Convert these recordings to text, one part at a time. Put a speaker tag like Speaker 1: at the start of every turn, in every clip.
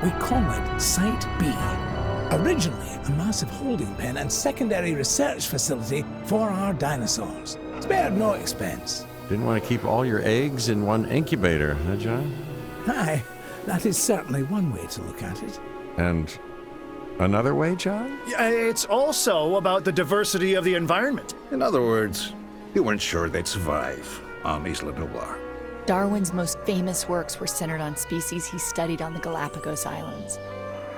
Speaker 1: We call it Site B. Originally a massive holding pen and secondary research facility for our dinosaurs. Spared no expense.
Speaker 2: Didn't want to keep all your eggs in one incubator, huh, John?
Speaker 1: Aye, that is certainly one way to look at it.
Speaker 2: And another way, John?
Speaker 3: Yeah, it's also about the diversity of the environment.
Speaker 4: In other words, you weren't sure they'd survive on Isla Nublar.
Speaker 5: Darwin's most famous works were centered on species he studied on the Galapagos Islands,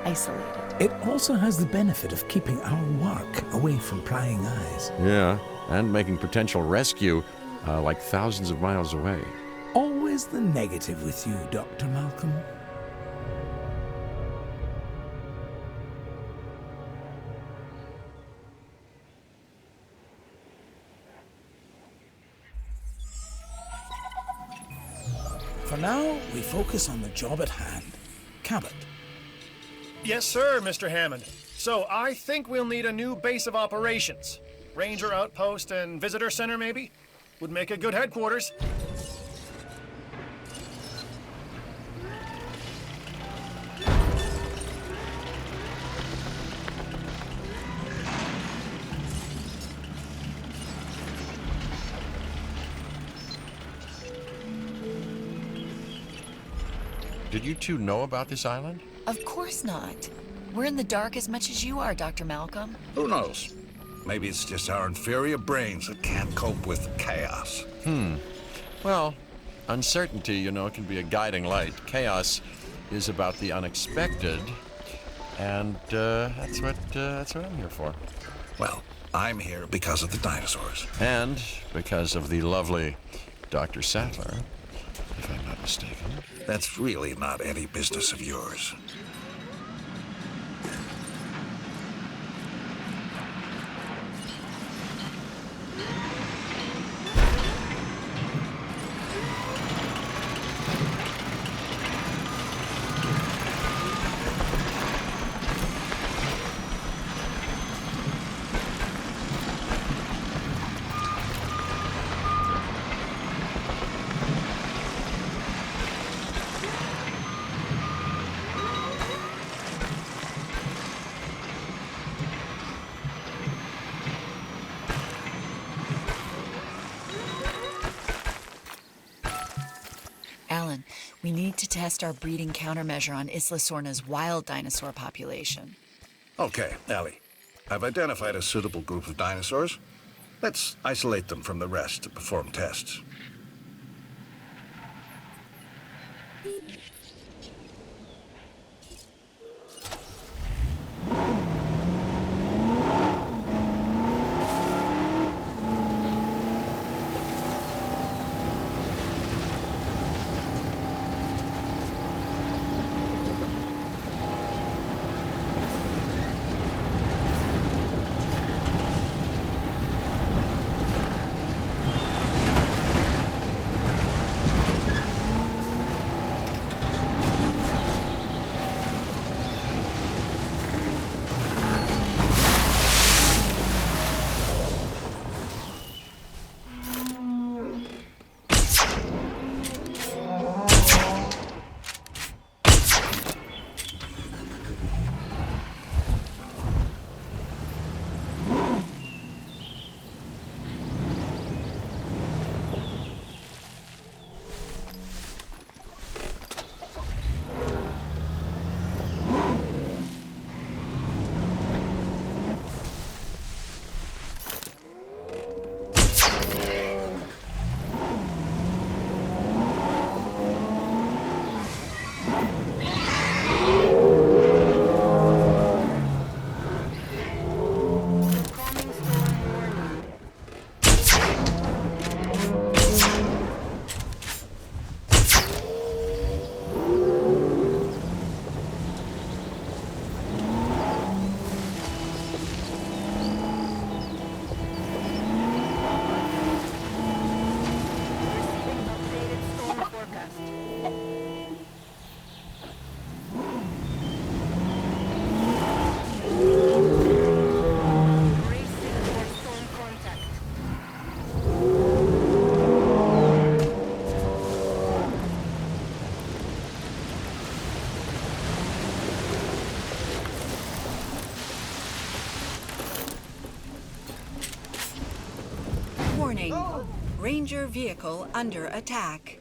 Speaker 5: isolated.
Speaker 1: It also has the benefit of keeping our work away from prying eyes.
Speaker 2: Yeah, and making potential rescue like thousands of miles away.
Speaker 1: Always the negative with you, Dr. Malcolm. For now, we focus on the job at hand. Cabot.
Speaker 3: Yes, sir, Mr. Hammond. So I think we'll need a new base of operations. Ranger outpost and visitor center, maybe? Would make a good headquarters.
Speaker 2: Did you two know about this island?
Speaker 5: Of course not. We're in the dark as much as you are, Dr. Malcolm.
Speaker 4: Who knows? Maybe it's just our inferior brains that can't cope with chaos.
Speaker 2: Well, uncertainty, you know, can be a guiding light. Chaos is about the unexpected, and that's what I'm here for.
Speaker 4: Well, I'm here because of the dinosaurs.
Speaker 2: And because of the lovely Dr. Sattler, if I'm not mistaken.
Speaker 4: That's really not any business of yours.
Speaker 5: Alan, we need to test our breeding countermeasure on Isla Sorna's wild dinosaur population.
Speaker 4: Okay, Ellie. I've identified a suitable group of dinosaurs. Let's isolate them from the rest to perform tests.
Speaker 6: Warning. Ranger vehicle under attack.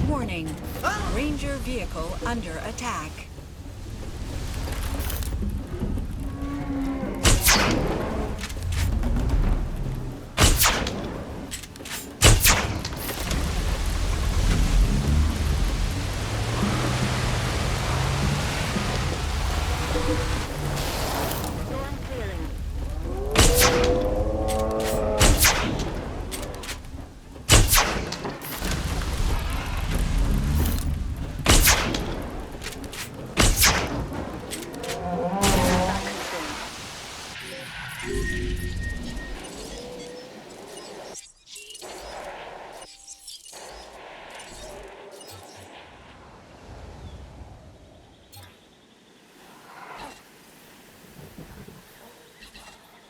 Speaker 6: Warning. Ranger vehicle under attack.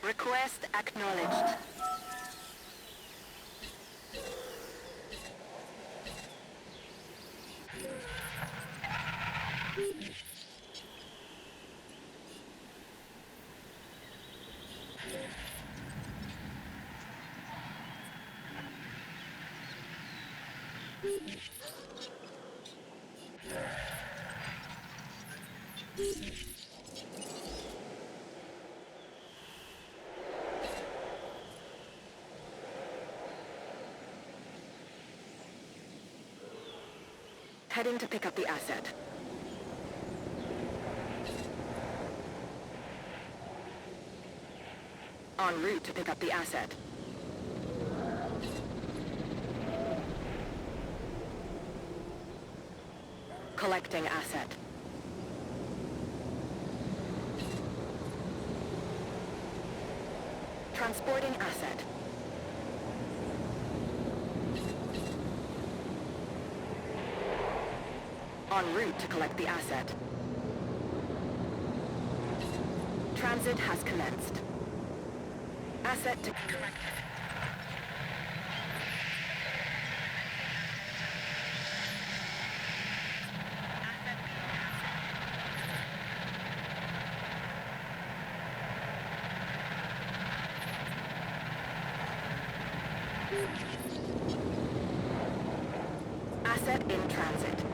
Speaker 7: Request acknowledged. Heading to pick up the asset. En route to pick up the asset. Collecting asset. Transporting asset. En route to collect the asset. Transit has commenced. Asset to collect. Asset in transit.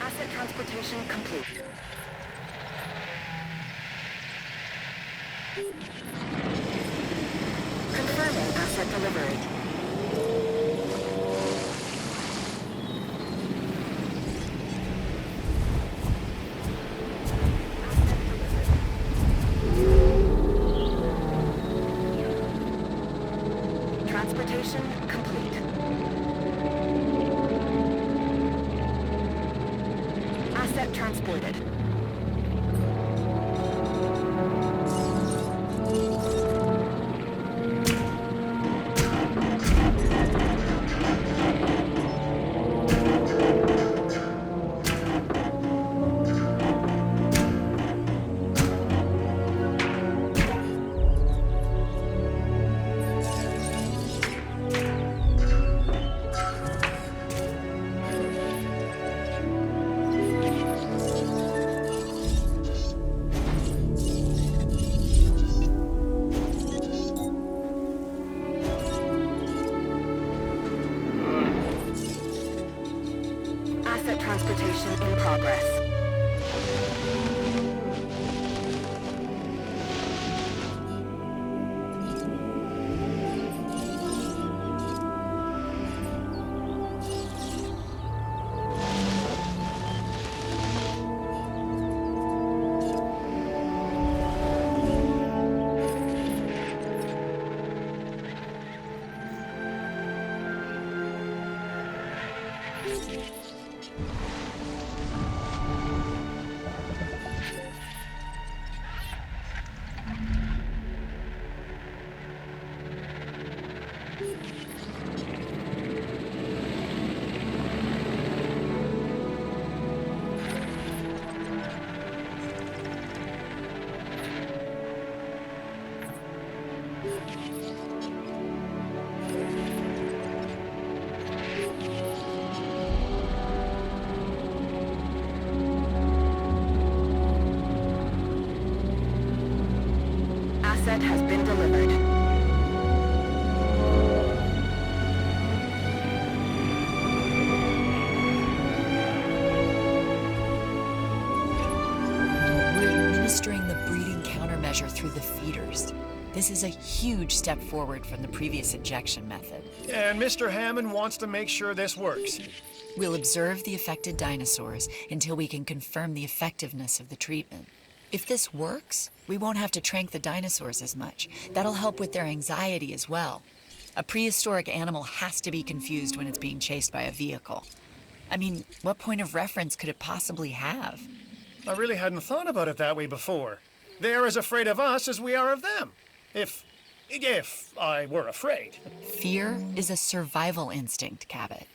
Speaker 7: Asset transportation complete. Confirming asset delivery. Transportation complete. Asset transported. Asset has been delivered.
Speaker 5: We're administering the breeding countermeasure through the feeders. This is a huge step forward from the previous injection method.
Speaker 3: And Mr. Hammond wants to make sure this works.
Speaker 5: We'll observe the affected dinosaurs until we can confirm the effectiveness of the treatment. If this works, we won't have to trank the dinosaurs as much. That'll help with their anxiety as well. A prehistoric animal has to be confused when it's being chased by a vehicle. I mean, what point of reference could it possibly have?
Speaker 3: I really hadn't thought about it that way before. They're as afraid of us as we are of them. If I were afraid.
Speaker 5: Fear is a survival instinct, Cabot.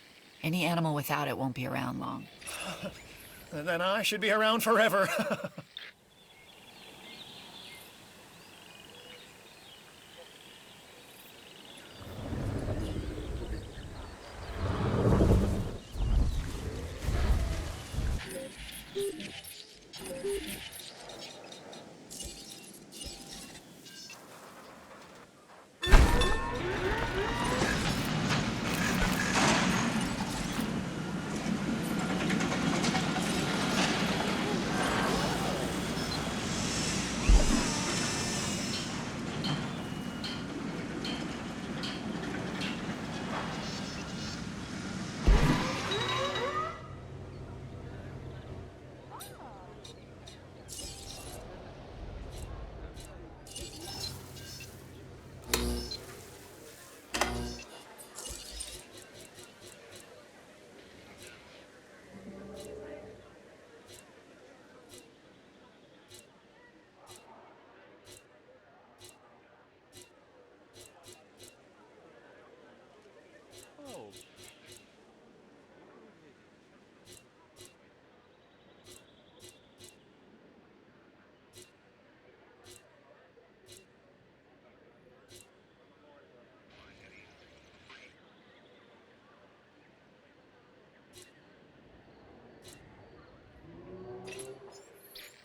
Speaker 5: Any animal without it won't be around long.
Speaker 3: Then I should be around forever.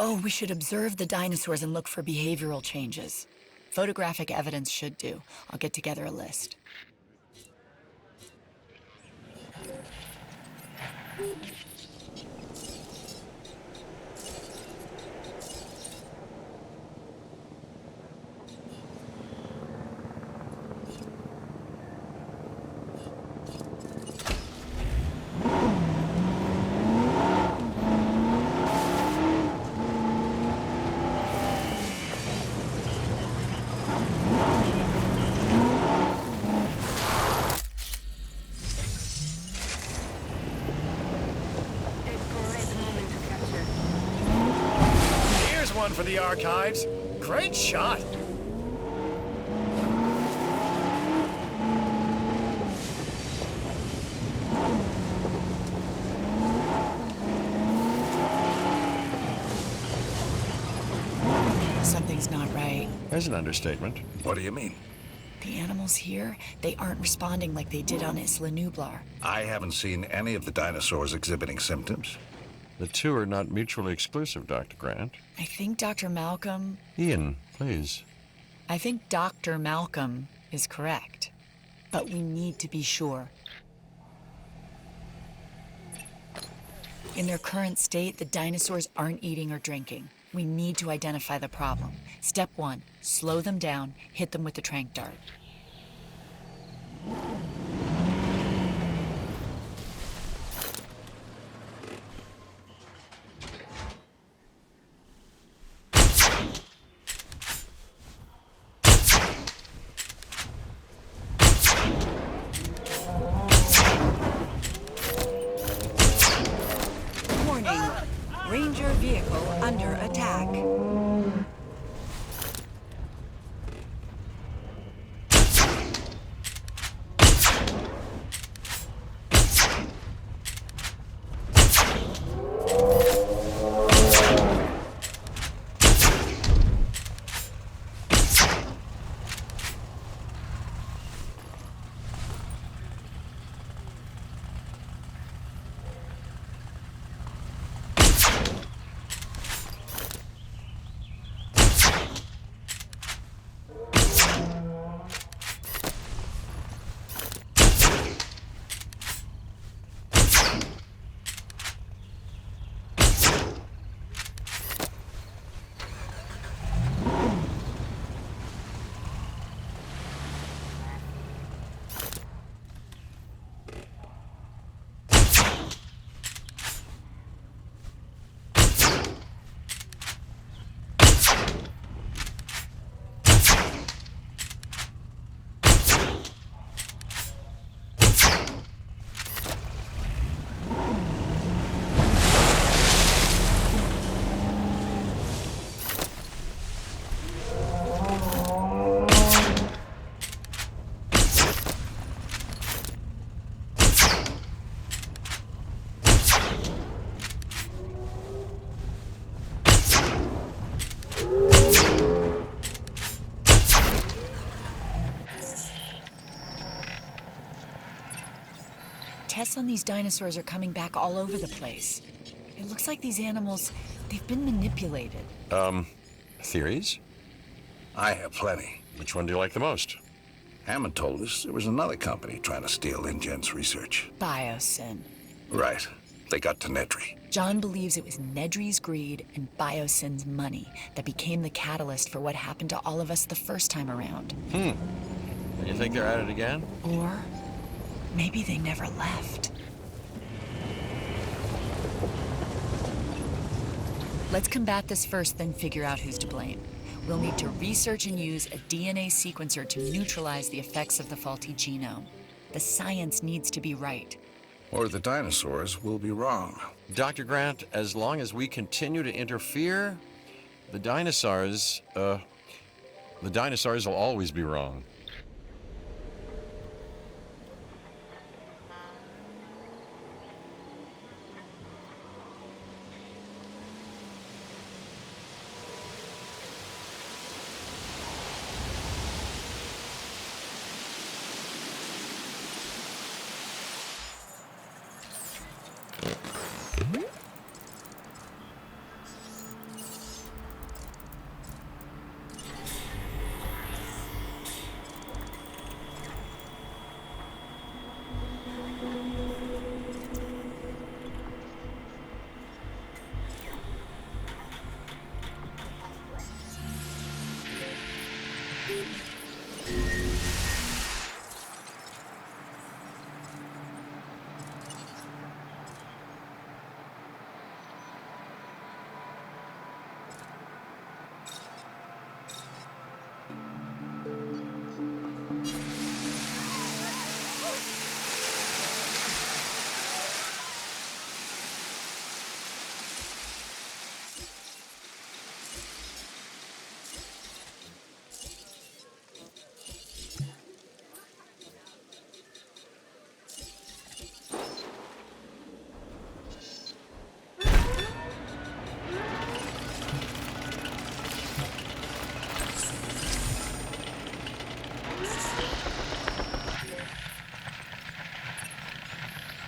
Speaker 5: Oh, we should observe the dinosaurs and look for behavioral changes. Photographic evidence should do. I'll get together a list.
Speaker 3: For the archives. Great shot.
Speaker 5: Something's not right.
Speaker 2: There's an understatement.
Speaker 4: What do you mean?
Speaker 5: The animals here, they aren't responding like they did on Isla Nublar.
Speaker 4: I haven't seen any of the dinosaurs exhibiting symptoms.
Speaker 2: The two are not mutually exclusive, Dr. Grant.
Speaker 5: I think Dr. Malcolm...
Speaker 2: Ian, please.
Speaker 5: I think Dr. Malcolm is correct. But we need to be sure. In their current state, the dinosaurs aren't eating or drinking. We need to identify the problem. Step 1, slow them down, hit them with the tranq dart. tests on these dinosaurs are coming back all over the place. It looks like these animals, they've been manipulated.
Speaker 2: Theories?
Speaker 4: I have plenty.
Speaker 2: Which one do you like the most?
Speaker 4: Hammond told us there was another company trying to steal InGen's research.
Speaker 5: Biosyn.
Speaker 4: Right. They got to Nedry.
Speaker 5: John believes it was Nedry's greed and Biosyn's money that became the catalyst for what happened to all of us the first time around.
Speaker 2: And you think they're at it again?
Speaker 5: Or maybe they never left. Let's combat this first, then figure out who's to blame. We'll need to research and use a DNA sequencer to neutralize the effects of the faulty genome. The science needs to be right.
Speaker 4: Or the dinosaurs will be wrong.
Speaker 2: Dr. Grant, as long as we continue to interfere, the dinosaurs will always be wrong.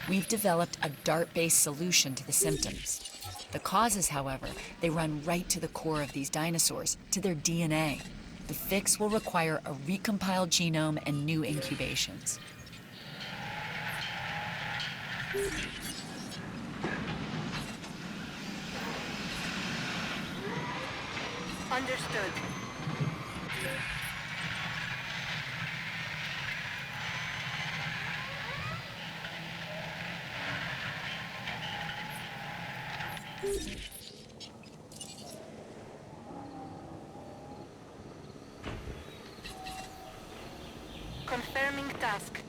Speaker 5: We've developed a DART-based solution to the symptoms. The causes, however, they run right to the core of these dinosaurs, to their DNA. The fix will require a recompiled genome and new incubations.
Speaker 7: Understood. Confirming task.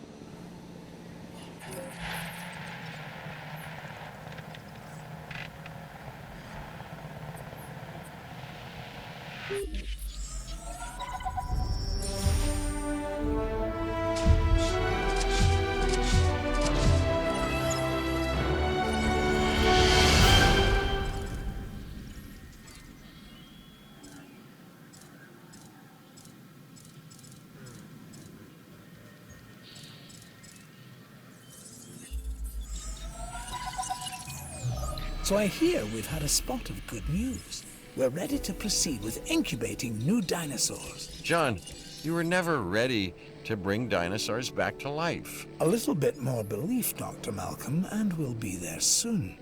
Speaker 1: So I hear we've had a spot of good news. We're ready to proceed with incubating new dinosaurs.
Speaker 2: John, you were never ready to bring dinosaurs back to life.
Speaker 1: A little bit more belief, Dr. Malcolm, and we'll be there soon.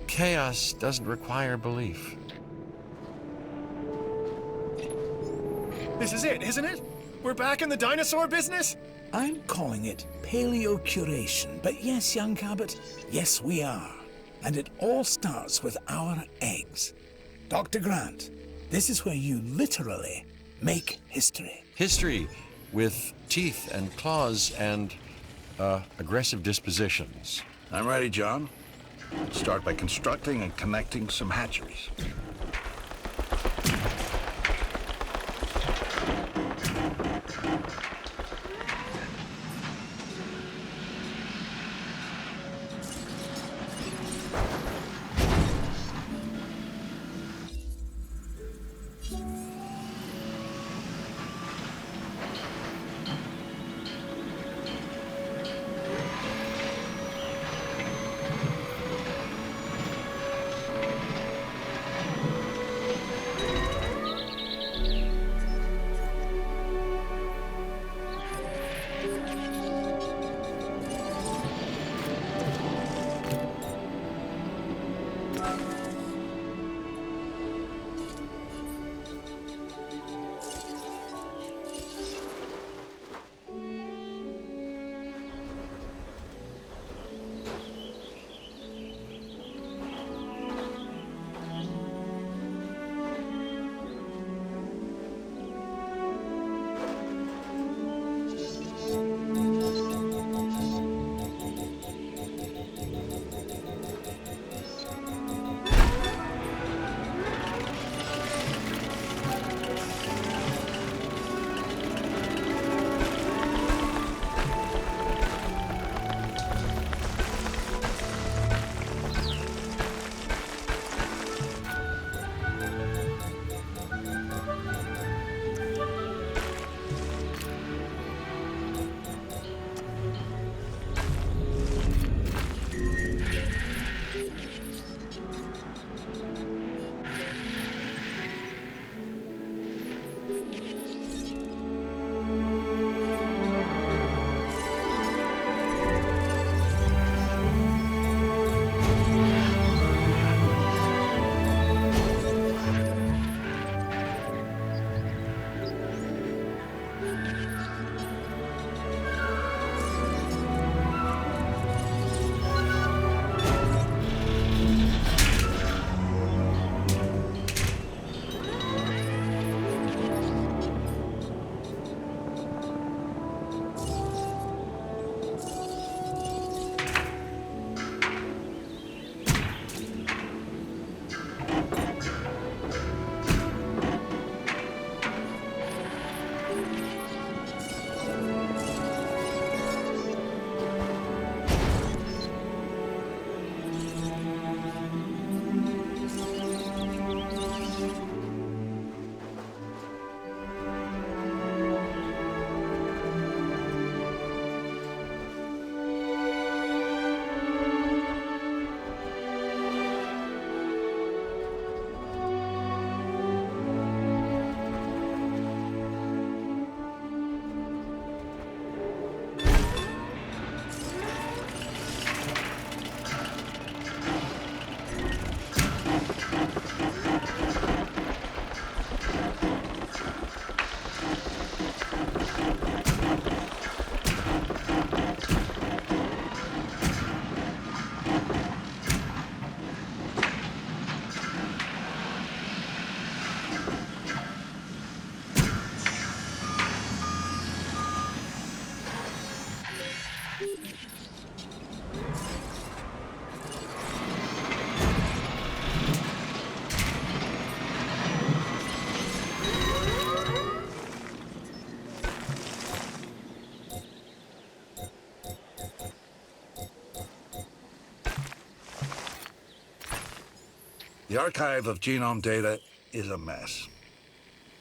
Speaker 2: Chaos doesn't require belief.
Speaker 3: This is it, isn't it? We're back in the dinosaur business?
Speaker 1: I'm calling it paleocuration, but yes, young Cabot, yes we are. And it all starts with our eggs. Dr. Grant, this is where you literally make history.
Speaker 2: History with teeth and claws and aggressive dispositions.
Speaker 4: I'm ready, John. Start by constructing and connecting some hatcheries. The archive of genome data is a mess.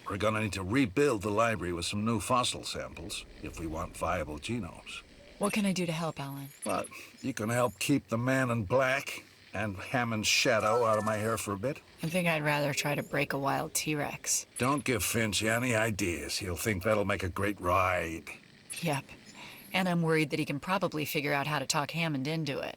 Speaker 4: We're gonna need to rebuild the library with some new fossil samples if we want viable genomes.
Speaker 5: What can I do to help, Alan?
Speaker 4: But you can help keep the man in black and Hammond's shadow out of my hair for a bit.
Speaker 5: I think I'd rather try to break a wild T-Rex.
Speaker 4: Don't give Finch any ideas. He'll think that'll make a great ride.
Speaker 5: Yep. And I'm worried that he can probably figure out how to talk Hammond into it.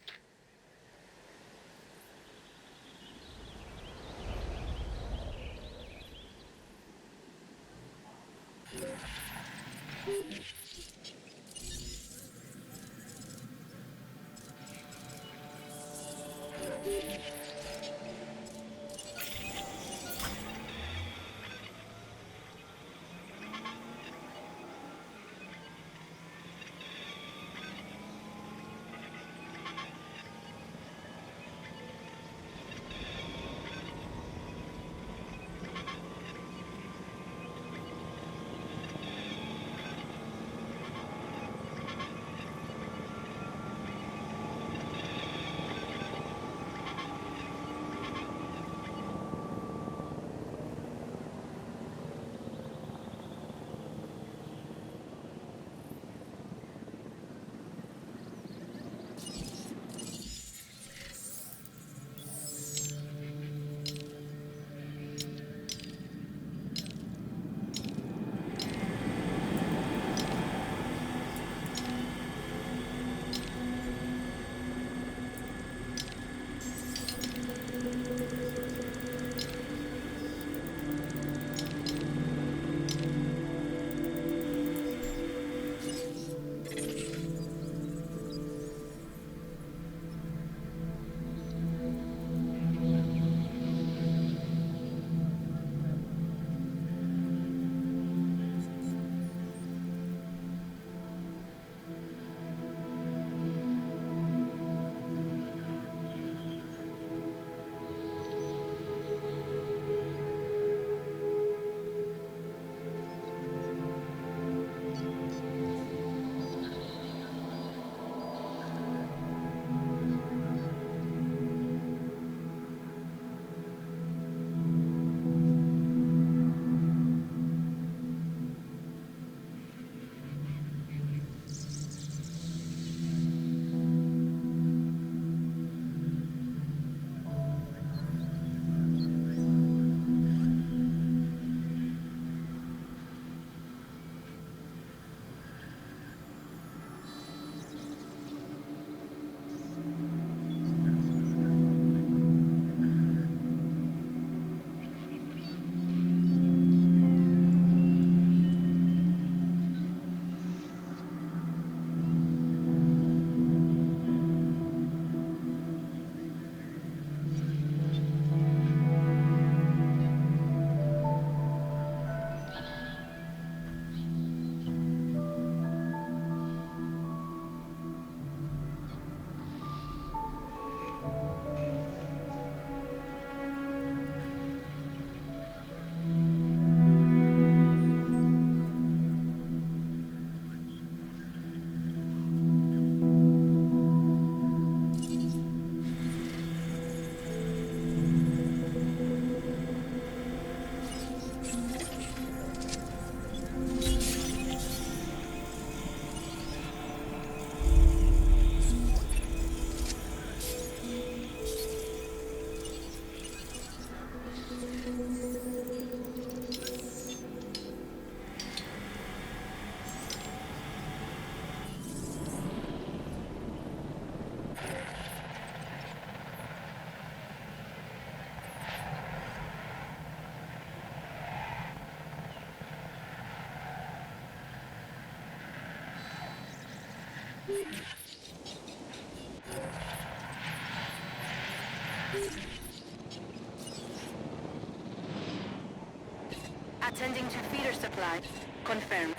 Speaker 7: Attending to feeder supply. Confirmed.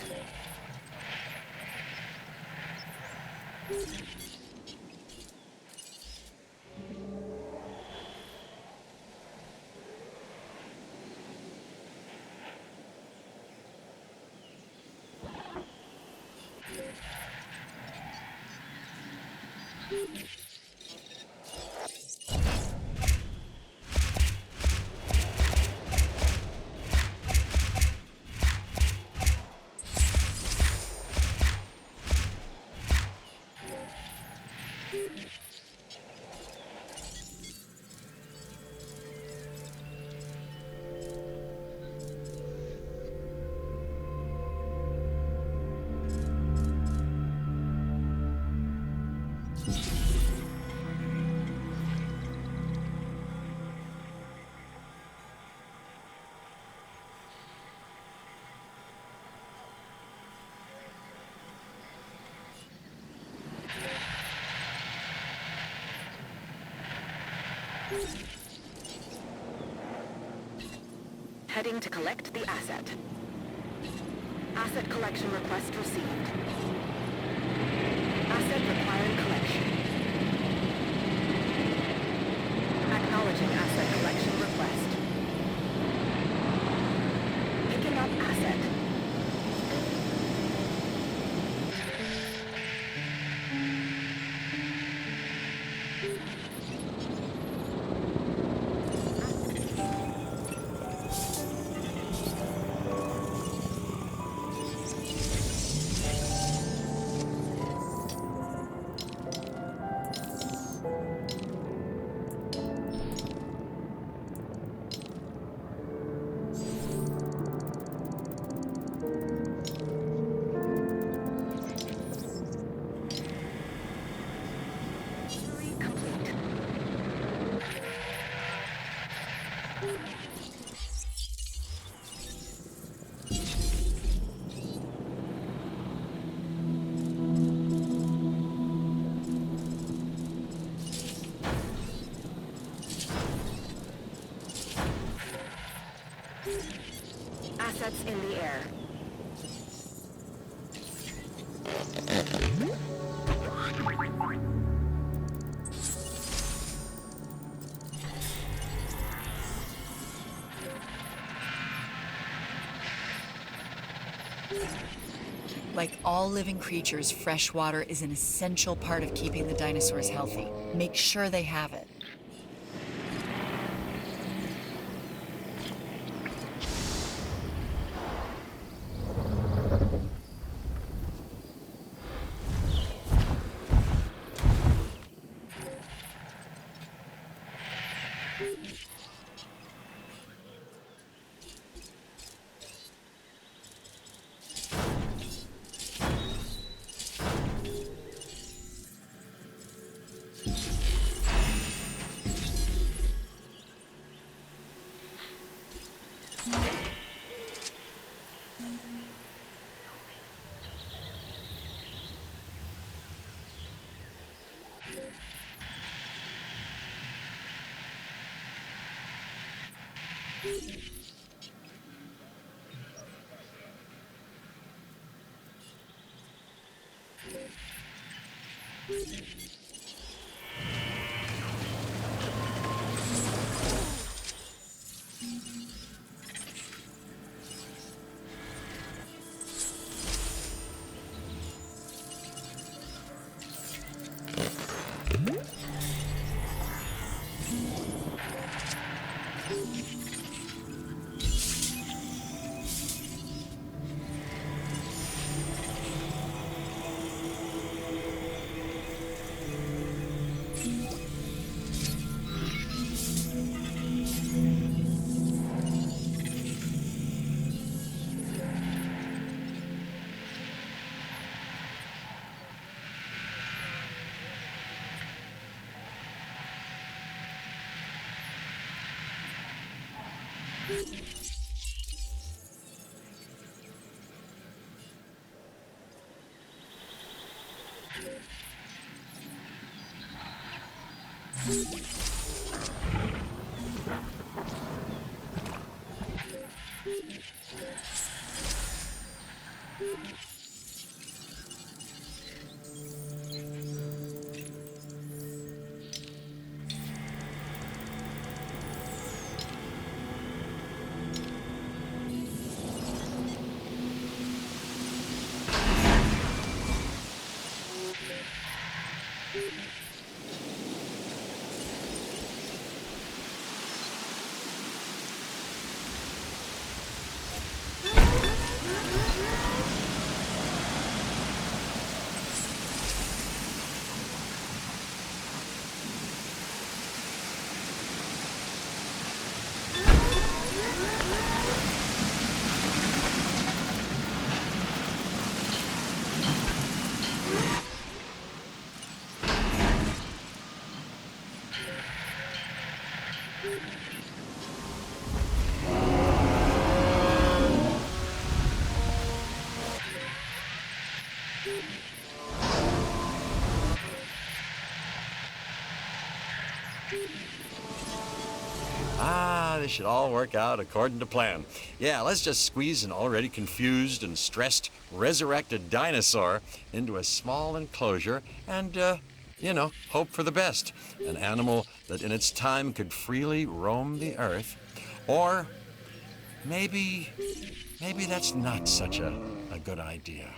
Speaker 7: Heading to collect the asset. Asset collection request received. Asset requiring collection. Acknowledging asset collection request. Picking up asset. Complete. Assets in the air.
Speaker 5: Like all living creatures, fresh water is an essential part of keeping the dinosaurs healthy. Make sure they have it.
Speaker 2: this should all work out according to plan. Yeah, let's just squeeze an already confused and stressed resurrected dinosaur into a small enclosure and, hope for the best. An animal that in its time could freely roam the earth. Or maybe that's not such a good idea.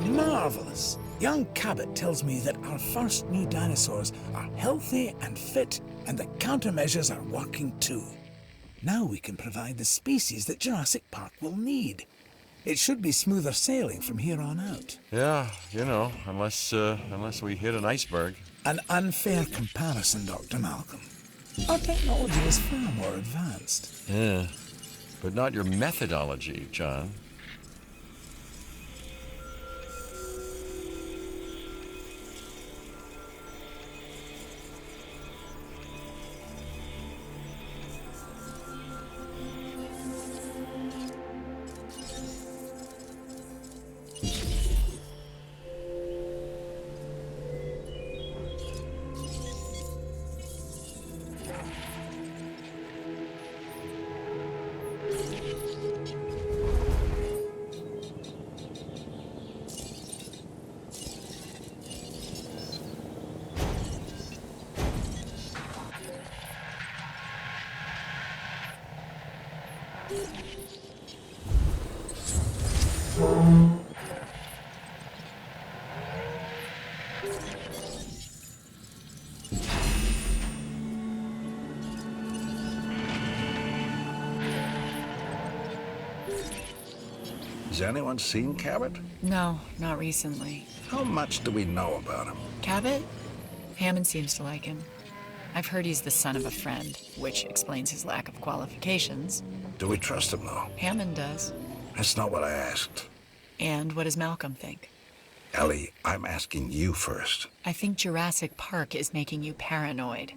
Speaker 1: Marvelous. Young Cabot tells me that our first new dinosaurs are healthy and fit, and the countermeasures are working too. Now we can provide the species that Jurassic Park will need. It should be smoother sailing from here on out.
Speaker 2: Yeah, unless we hit an iceberg.
Speaker 1: An unfair comparison, Dr. Malcolm. Our technology is far more advanced.
Speaker 2: Yeah, but not your methodology, John.
Speaker 4: Has anyone seen Cabot?
Speaker 5: No, not recently.
Speaker 4: How much do we know about him?
Speaker 5: Cabot? Hammond seems to like him. I've heard he's the son of a friend, which explains his lack of qualifications.
Speaker 4: Do we trust him, though?
Speaker 5: Hammond does.
Speaker 4: That's not what I asked.
Speaker 5: And what does Malcolm think?
Speaker 4: Ellie, I'm asking you first.
Speaker 5: I think Jurassic Park is making you paranoid.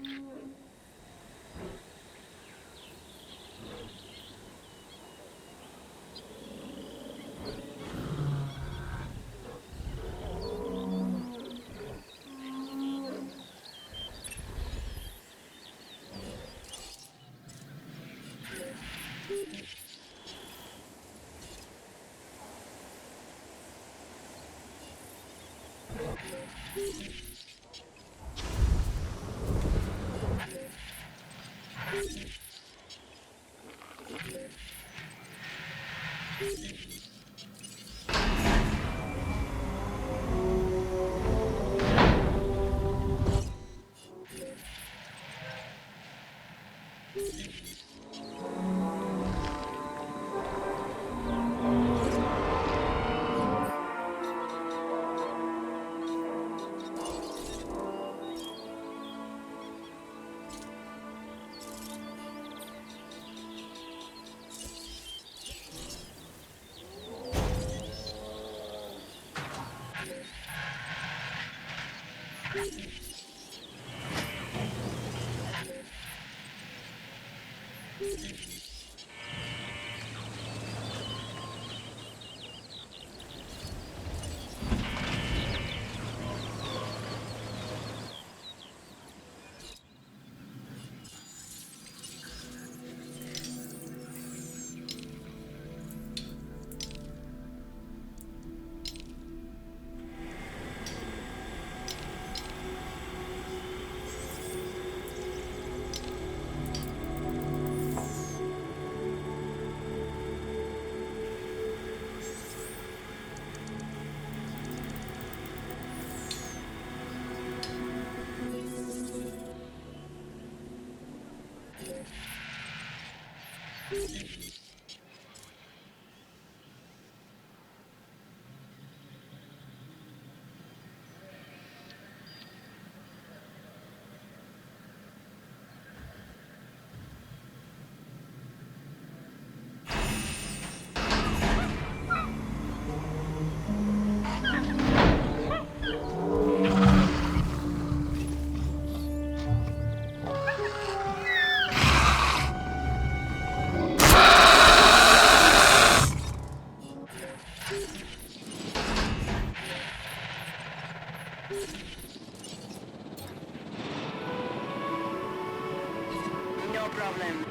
Speaker 7: No problem.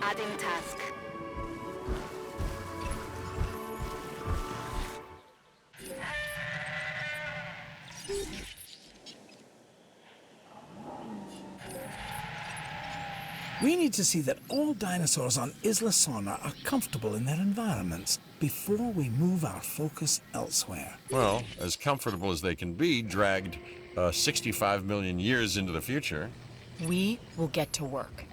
Speaker 7: Adding task.
Speaker 1: We need to see that all dinosaurs on Isla Sorna are comfortable in their environments before we move our focus elsewhere.
Speaker 2: Well, as comfortable as they can be, dragged 65 million years into the future.
Speaker 5: We will get to work.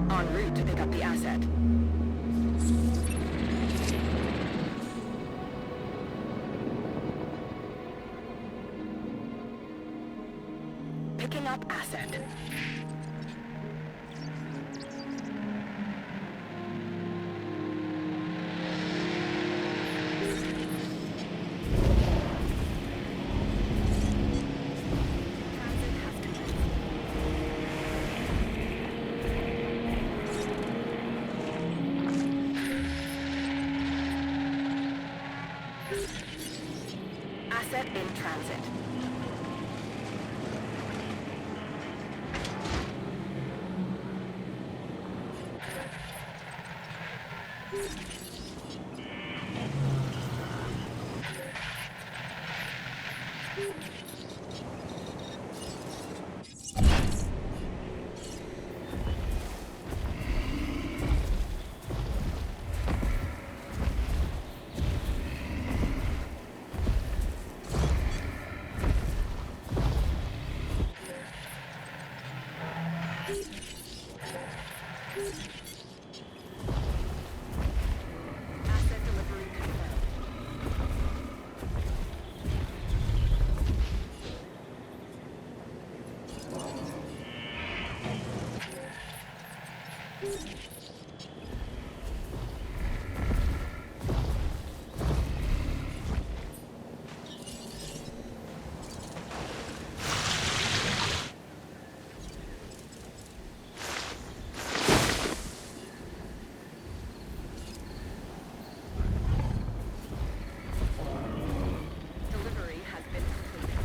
Speaker 7: En route to pick up the asset. Picking up asset. Transit has commenced. Asset in transit. Asset delivery confirmed. Delivery has been completed.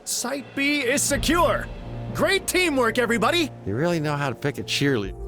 Speaker 3: Site B is secure. Great teamwork, everybody.
Speaker 2: You really know how to pick a cheerleader.